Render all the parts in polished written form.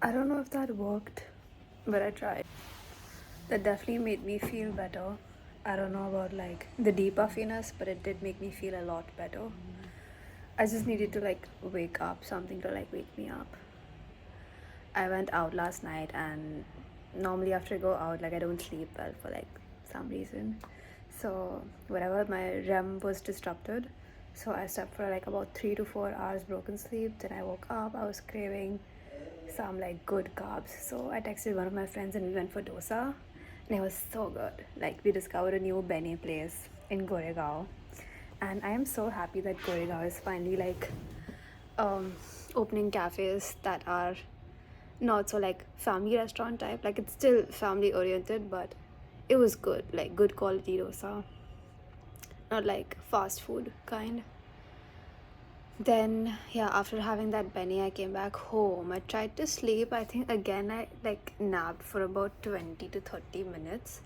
I don't know if that worked, but I tried. That definitely made me feel better. I don't know about like the deep puffiness, but it did make me feel a lot better. I just needed to like wake up, something to like wake me up. I went out last night, and normally after I go out, like I don't sleep well for like some reason. So whatever, my REM was disrupted. So I slept for like about 3 to 4 hours broken sleep. Then I woke up. I was craving some like good carbs. So I texted one of my friends and we went for dosa, and it was so good. Like we discovered a new bene place in Goregaon, and I am so happy that Goregaon is finally like um, opening cafes that are not so like family restaurant type. Like it's still family oriented, but it was good, like good quality dosa, not like fast food kind. Then yeah, after having that Benny, I came back home. I tried to sleep. I think again I like napped for about 20 to 30 minutes.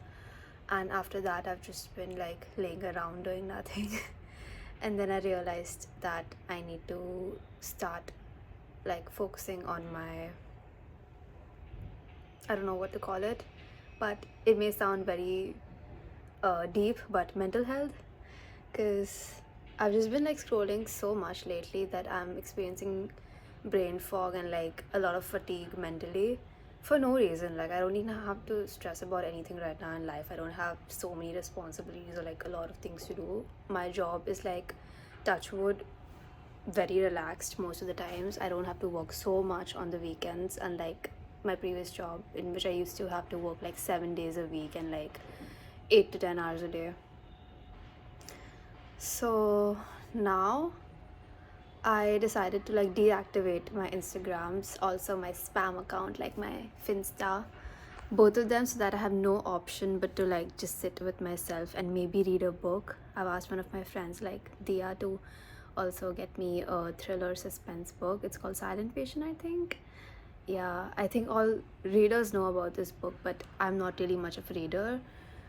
And after that I've just been like laying around doing nothing. And then I realized that I need to start like focusing on my, I don't know what to call it, but it may sound very deep, but mental health. Because I've just been like scrolling so much lately that I'm experiencing brain fog and like a lot of fatigue mentally for no reason. Like, I don't even have to stress about anything right now in life. I don't have so many responsibilities or like a lot of things to do. My job is like, touch wood, very relaxed most of the times. I don't have to work so much on the weekends, unlike my previous job in which I used to have to work like 7 days a week and like 8 to 10 hours a day. So now I decided to like deactivate my Instagrams, also my spam account, like my Finsta, both of them, so that I have no option but to like just sit with myself and maybe read a book. I've asked one of my friends, like Dia, to also get me a thriller suspense book. It's called Silent Patient, I think. Yeah, I think all readers know about this book, but I'm not really much of a reader.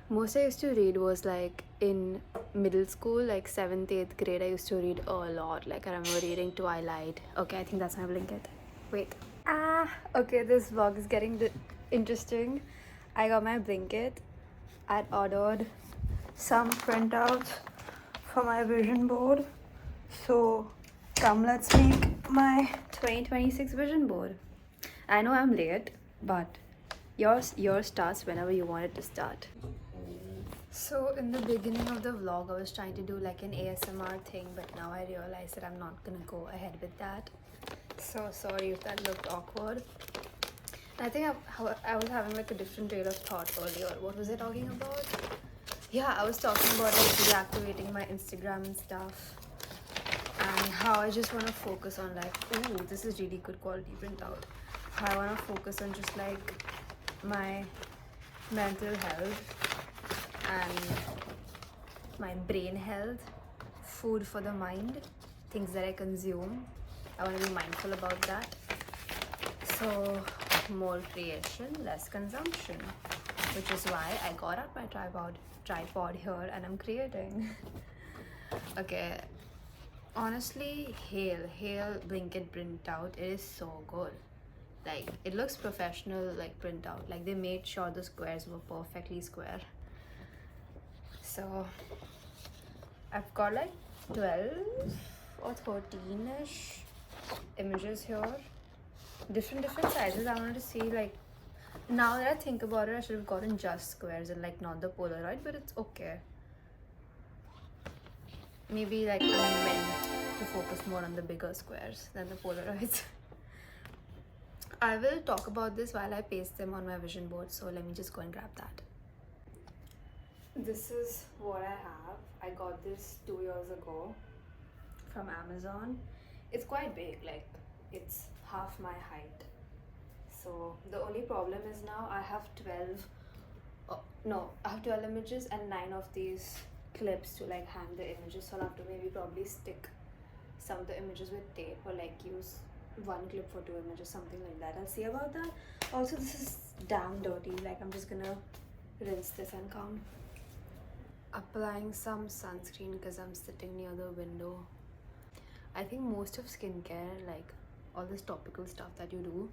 Most I used to read was like in middle school, like 7th, 8th grade. I used to read a lot. Like I remember reading Twilight. Okay, I think that's my blanket. Wait. Okay, this vlog is getting interesting. I got my blanket. I ordered some printouts for my vision board. So come, let's make my 2026 vision board. I know I'm late, but yours starts whenever you want it to start. So in the beginning of the vlog, I was trying to do like an ASMR thing, but now I realize that I'm not gonna go ahead with that. So sorry if that looked awkward. I think I was having like a different trail of thought earlier. What was I talking about? Yeah, I was talking about like deactivating my Instagram and stuff, and how I just want to focus on like, ooh, this is really good quality printout. How I want to focus on just like my mental health and my brain health, food for the mind, things that I consume. I want to be mindful about that. So more creation, less consumption, which is why I got out my tripod here and I'm creating. Okay, honestly, hail Blinkit printout. It is so good. Like it looks professional, like printout. Like they made sure the squares were perfectly square. So I've got like 12 or 13ish images here, different sizes. I wanted to see like, now that I think about it, I should have gotten just squares and like not the Polaroid, but it's okay. Maybe like I'm meant to focus more on the bigger squares than the Polaroids. I will talk about this while I paste them on my vision board, so let me just go and grab that. This is what I have. I got this 2 years ago from Amazon. It's quite big, like it's half my height. So the only problem is now I have 12, no, I have 12 images and 9 of these clips to like hang the images. So I'll have to maybe probably stick some of the images with tape or like use one clip for 2 images, something like that. I'll see about that. Also, this is damn dirty. Like I'm just gonna rinse this and come. Applying some sunscreen because I'm sitting near the window. I think most of skincare, like all this topical stuff that you do,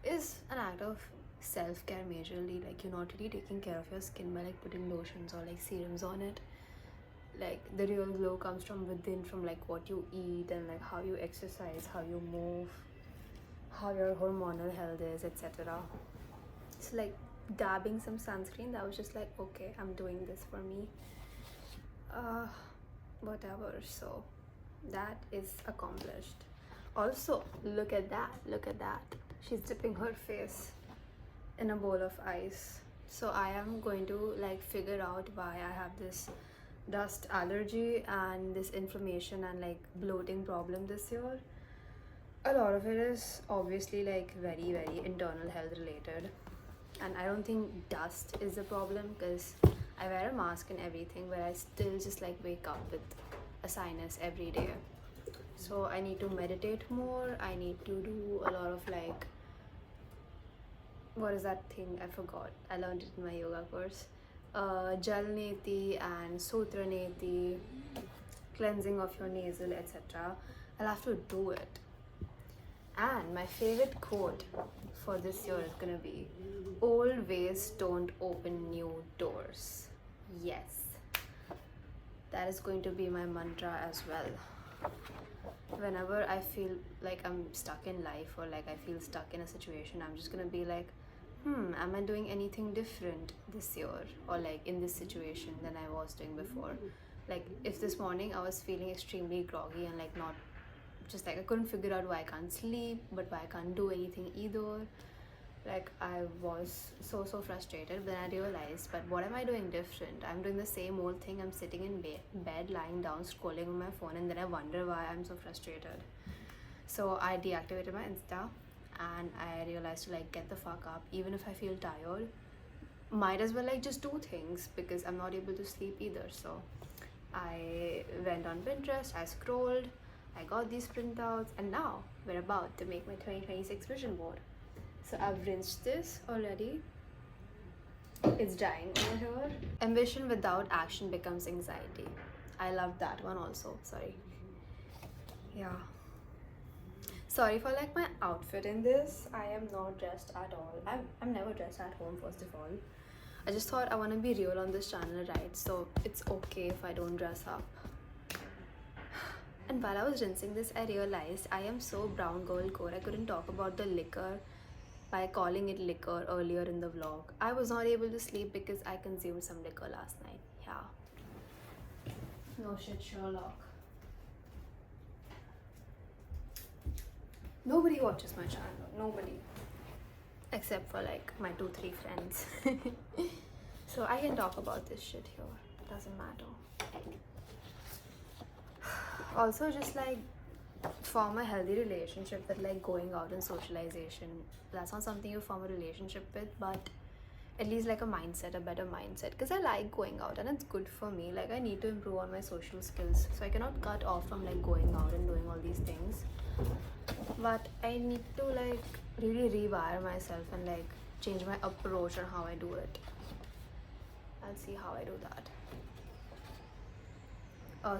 is an act of self-care majorly. Like you're not really taking care of your skin by like putting lotions or like serums on it. Like the real glow comes from within, from like what you eat and like how you exercise, how you move, how your hormonal health is, etc. So like dabbing some sunscreen, that was just like, okay, I'm doing this for me. uh Whatever. So that is accomplished. Also, look at that, look at that, she's dipping her face in a bowl of ice. So I am going to like figure out why I have this dust allergy and this inflammation and like bloating problem this year. A lot of it is obviously like very internal health related, and I don't think dust is the problem because I wear a mask and everything, but I still just like wake up with a sinus every day. So I need to meditate more. I need to do a lot of like, what is that thing? I forgot. I learned it in my yoga course. Jal neti and sutra neti, cleansing of your nasal, etc. I'll have to do it. And my favorite quote for this year is gonna be, "Old ways don't open new doors." Yes, that is going to be my mantra as well. Whenever I feel like I'm stuck in life or like I feel stuck in a situation, I'm just gonna be like, am I doing anything different this year or like in this situation than I was doing before? Like if this morning I was feeling extremely groggy and like not just like I couldn't figure out why I can't sleep, but why I can't do anything either. Like I was so frustrated. Then I realized, but what am I doing different? I'm doing the same old thing. I'm sitting in bed, lying down, scrolling on my phone, and then I wonder why I'm so frustrated. So I deactivated my Insta, and I realized to like get the fuck up. Even if I feel tired, might as well like just do things because I'm not able to sleep either. So I went on Pinterest, I scrolled, I got these printouts, and now we're about to make my 2026 vision board. So I've rinsed this already. It's drying over here. Ambition without action becomes anxiety. I love that one also. Sorry. Yeah. Sorry for like my outfit in this. I am not dressed at all. I'm never dressed at home, first of all. I just thought I want to be real on this channel, right? So it's okay if I don't dress up. And while I was rinsing this, I realized I am so brown girl core. I couldn't talk about the liquor by calling it liquor earlier in the vlog. I was not able to sleep because I consumed some liquor last night. Yeah. No shit, Sherlock. Nobody watches my channel. Nobody. Except for like my 2-3 friends. So I can talk about this shit here. Doesn't matter. Also, just like form a healthy relationship with like going out and socialization. That's not something you form a relationship with, but at least like a mindset, a better mindset, because I like going out and it's good for me. Like I need to improve on my social skills, so I cannot cut off from like going out and doing all these things, but I need to like really rewire myself and like change my approach on how I do it. I'll see how I do that.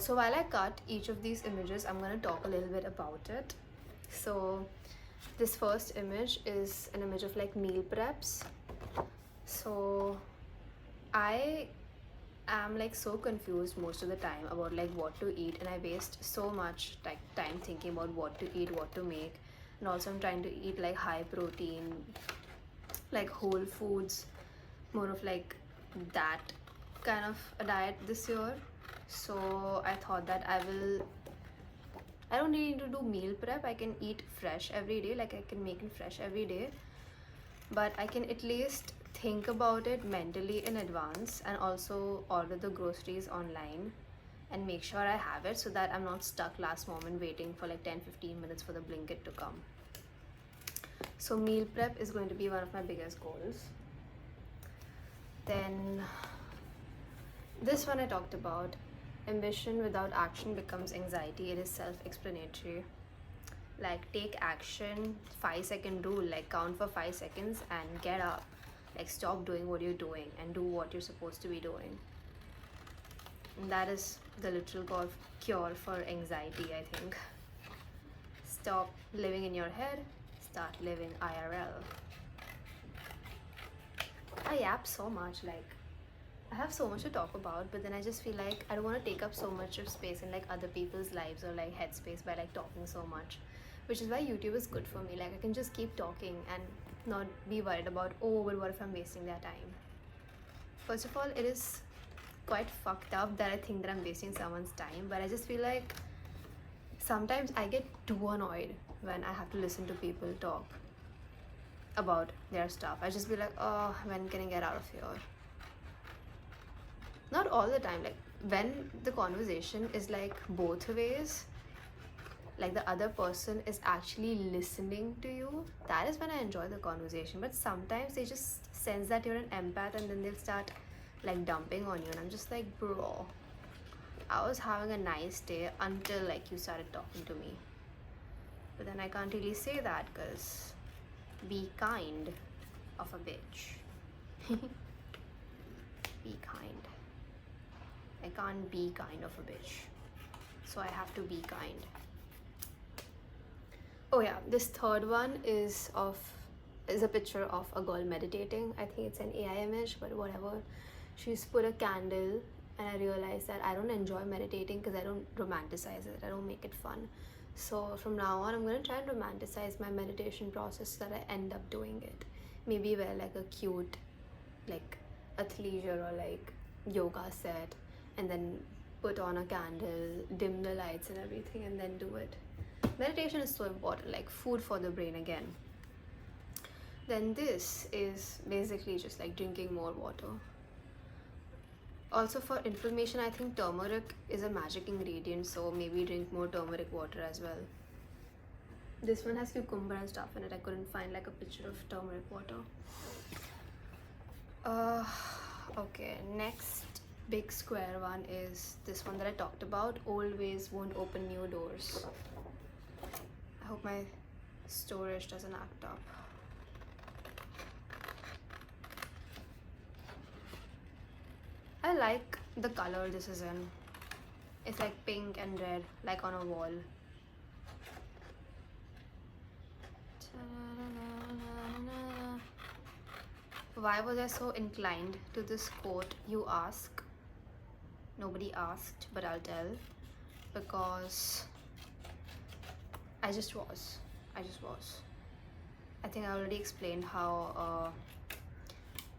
So while I cut each of these images, I'm gonna talk a little bit about it. So this first image is an image of like meal preps. So I am like so confused most of the time about like what to eat, and I waste so much like time thinking about what to eat, what to make, and also I'm trying to eat like high protein, like whole foods, more of like that kind of a diet this year. So I thought that I don't really need to do meal prep. I can eat fresh every day, like I can make it fresh every day, but I can at least think about it mentally in advance and also order the groceries online and make sure I have it so that I'm not stuck last moment waiting for like 10-15 minutes for the Blinkit to come. So meal prep is going to be one of my biggest goals. Then this one I talked about. Ambition without action becomes anxiety. It is self-explanatory. Like take action, 5-second rule, like count for 5 seconds and get up. Like stop doing what you're doing and do what you're supposed to be doing. And that is the literal cure for anxiety, I think. Stop living in your head, start living IRL. I yap so much, like I have so much to talk about, but then I just feel like I don't want to take up so much of space in like other people's lives or like headspace by like talking so much, which is why YouTube is good for me. Like I can just keep talking and not be worried about, oh, but what if I'm wasting their time. First of all, it is quite fucked up that I think that I'm wasting someone's time, but I just feel like sometimes I get too annoyed when I have to listen to people talk about their stuff. I just be like, oh, when can I get out of here? Not all the time, like when the conversation is like both ways, like the other person is actually listening to you, that is when I enjoy the conversation. But sometimes they just sense that you're an empath and then they'll start like dumping on you, and I'm just like, bro, I was having a nice day until like you started talking to me. But then I can't really say that because be kind of a bitch. Be kind. I can't be kind of a bitch, so I have to be kind. Oh yeah, this third one is a picture of a girl meditating. I think it's an AI image, but whatever. She's put a candle, and I realized that I don't enjoy meditating because I don't romanticize it. I don't make it fun. So from now on, I'm gonna try and romanticize my meditation process so that I end up doing it. Maybe wear like a cute, like athleisure or like yoga set, and then put on a candle, dim the lights and everything, and then do it. Meditation is so important, like food for the brain again. Then this is basically just like drinking more water. Also for inflammation, I think turmeric is a magic ingredient, so maybe drink more turmeric water as well. This one has cucumber and stuff in it. I couldn't find like a picture of turmeric water. Okay, next big square one is this one that I talked about. Old ways won't open new doors. I hope my storage doesn't act up. I like the color this is in. It's like pink and red, like on a wall. Why was I so inclined to this quote, you ask? Nobody asked, but I'll tell. Because I just was. I think I already explained how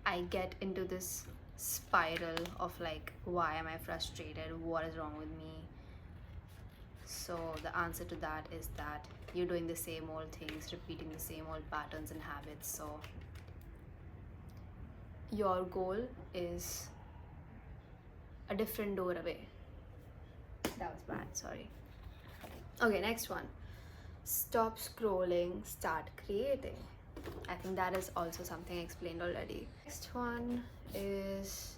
I get into this spiral of like, why am I frustrated? What is wrong with me? So the answer to that is that you're doing the same old things, repeating the same old patterns and habits. So your goal is a different door away. That was bad, sorry. Okay, next one. Stop scrolling, start creating. I think that is also something I explained already. Next one is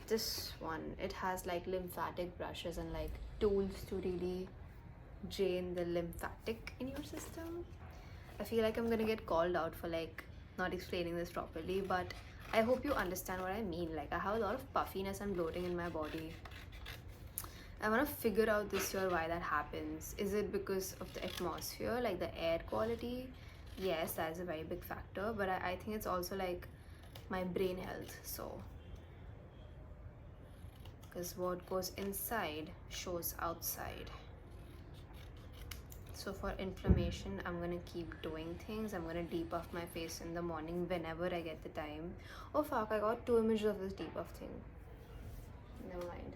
this one. It has like lymphatic brushes and like tools to really drain the lymphatic in your system. I feel like I'm gonna get called out for like not explaining this properly, but I hope you understand what I mean. Like I have a lot of puffiness and bloating in my body. I want to figure out this year why that happens. Is it because of the atmosphere, like the air quality? Yes, that is a very big factor, but I think it's also like my brain health. So because what goes inside shows outside. So for inflammation, I'm gonna keep doing things. I'm gonna depuff my face in the morning whenever I get the time. Oh fuck, I got 2 images of this depuff thing. Never mind.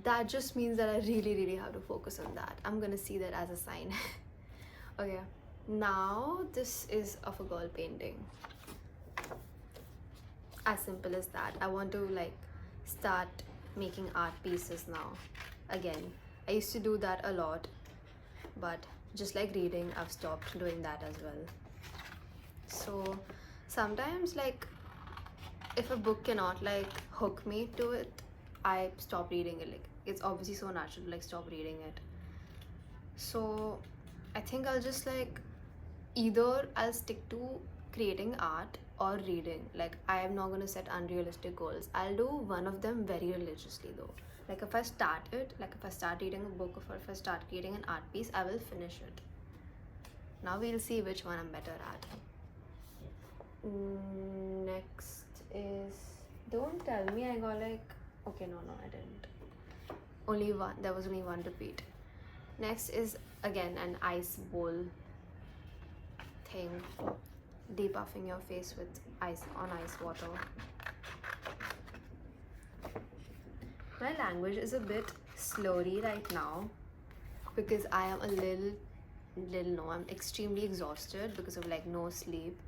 That just means that I really have to focus on that. I'm gonna see that as a sign. Okay, now this is of a girl painting. As simple as that. I want to like start making art pieces now. Again, I used to do that a lot, but just like reading, I've stopped doing that as well. So sometimes like if a book cannot like hook me to it, I stop reading it. Like it's obviously so natural to like stop reading it. So I think I'll just like either I'll stick to creating art or reading. Like I am not gonna set unrealistic goals. I'll do one of them very religiously though. Like if I start it, like if I start reading a book or if I start creating an art piece, I will finish it. Now we'll see which one I'm better at. Next is, don't tell me I got like, okay, no, I didn't. Only one, there was only one repeat. Next is again an ice bowl thing, depuffing your face with ice water. My language is a bit slurry right now because I am I'm extremely exhausted because of like no sleep,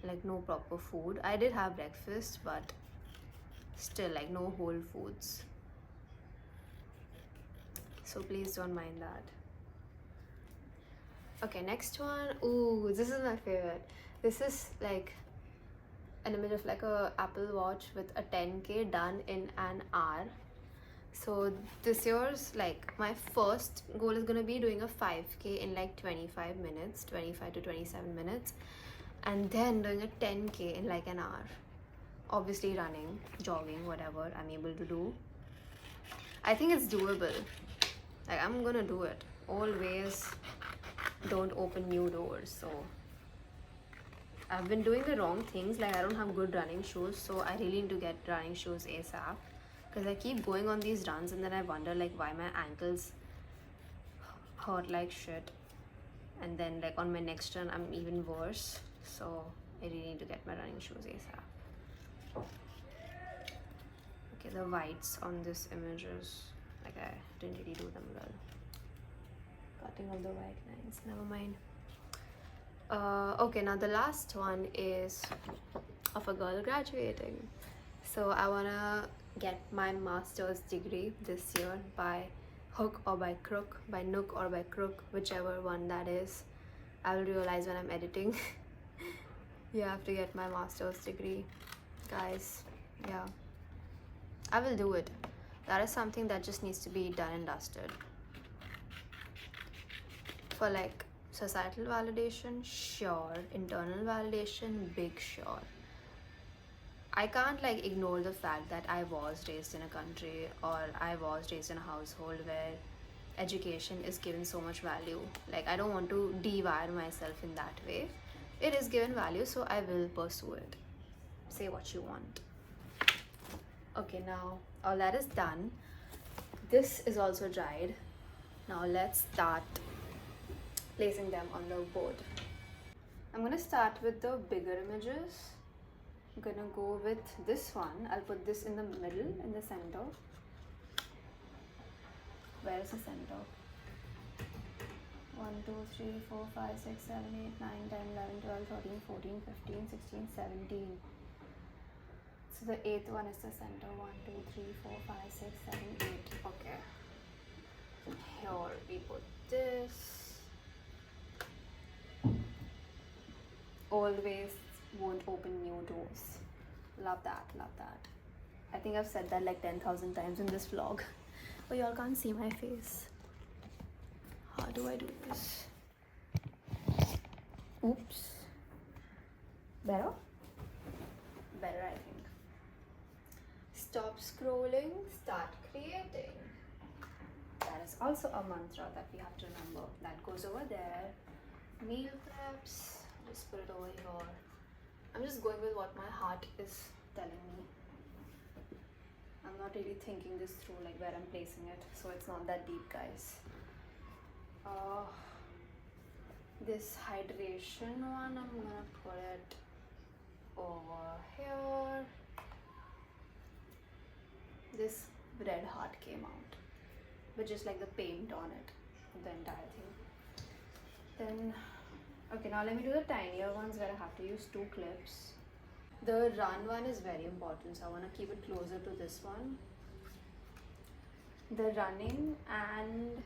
like no proper food. I did have breakfast, but still like no whole foods. So please don't mind that. Okay, next one. Ooh, this is my favorite. This is like an image of like a Apple Watch with a 10K done in an hour. So this year's like my first goal is gonna be doing a 5K in like 25 minutes, 25 to 27 minutes, and then doing a 10K in like an hour. Obviously running, jogging, whatever I'm able to do. I think it's doable. Like I'm gonna do it. Always don't open new doors. So I've been doing the wrong things. Like I don't have good running shoes, so I really need to get running shoes ASAP. Because I keep going on these runs and then I wonder like why my ankles hurt like shit. And then like on my next run I'm even worse. So I really need to get my running shoes ASAP. Okay, the whites on this image is like I didn't really do them well. Cutting all the white lines, never mind. Okay, now the last one is of a girl graduating. So I wanna get my master's degree this year by hook or by crook, by nook or by crook, whichever one that is. I will realize when I'm editing. You have to get my master's degree, guys. Yeah, I will do it. That is something that just needs to be done and dusted. For like societal validation, sure. Internal validation, big sure. I can't like ignore the fact that I was raised in a country or I was raised in a household where education is given so much value. Like I don't want to devalue myself in that way. It is given value, so I will pursue it. Say what you want. Okay, now all that is done. This is also dried. Now let's start placing them on the board. I'm gonna start with the bigger images. I'm gonna go with this one. I'll put this in the middle, in the center. Where is the center? 1, 2, 3, 4, 5, 6, 7, 8, 9, 10, 11, 12, 13, 14, 15, 16, 17. So the 8th one is the center. 1, 2, 3, 4, 5, 6, 7, 8. Okay. Here we put this. Always won't open new doors. Love that, love that. I think I've said that like 10,000 times in this vlog. But y'all can't see my face. How do I do this? Oops. Better? Better, I think. Stop scrolling, start creating. That is also a mantra that we have to remember. That goes over there. Meal preps. Just put it over here. I'm just going with what my heart is telling me. I'm not really thinking this through, like where I'm placing it, so it's not that deep, guys. This hydration one, I'm gonna put it over here. This red heart came out, but just like the paint on it, the entire thing. Then, okay, now let me do the tinier ones where I have to use 2 clips. The run one is very important, so I want to keep it closer to this one. The running and,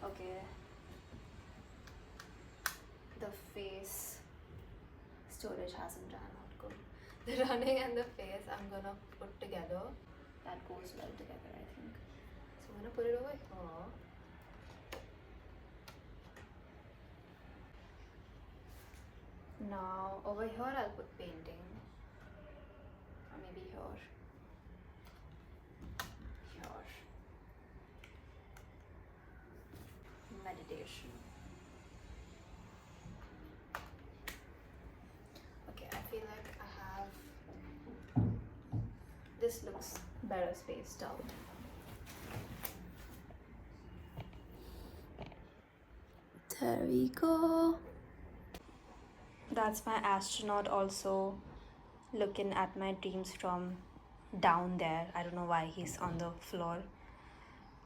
okay, the face storage hasn't ran out good. The running and the face I'm gonna put together. That goes well together, I think. So I'm gonna put it over here. Now over here I'll put painting, or maybe here. Meditation. this looks better spaced out. There we go. That's my astronaut also looking at my dreams from down there. I don't know why he's on the floor.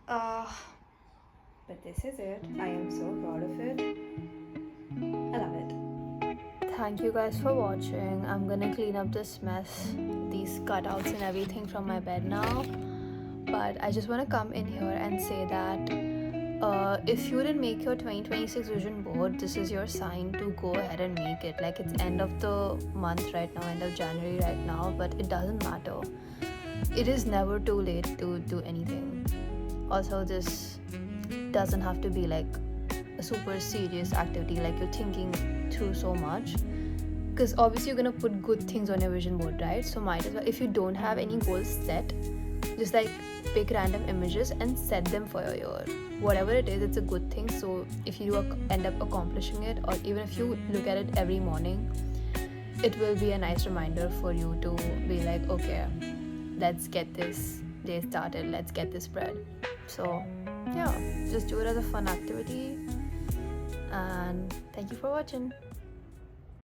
But this is it. I am so proud of it. I love it. Thank you guys for watching. I'm gonna clean up this mess, these cutouts and everything from my bed now. But I just want to come in here and say that if you didn't make your 2026 vision board, this is your sign to go ahead and make it. Like, it's end of the month right now, end of January right now, but it doesn't matter. It is never too late to do anything. Also, this doesn't have to be like a super serious activity, like you're thinking through so much, because obviously you're gonna put good things on your vision board, right? So might as well, if you don't have any goals set, just like pick random images and set them for your year. Whatever it is, it's a good thing. So if you end up accomplishing it, or even if you look at it every morning, it will be a nice reminder for you to be like, okay, let's get this day started, let's get this bread. So yeah, just do it as a fun activity, and thank you for watching.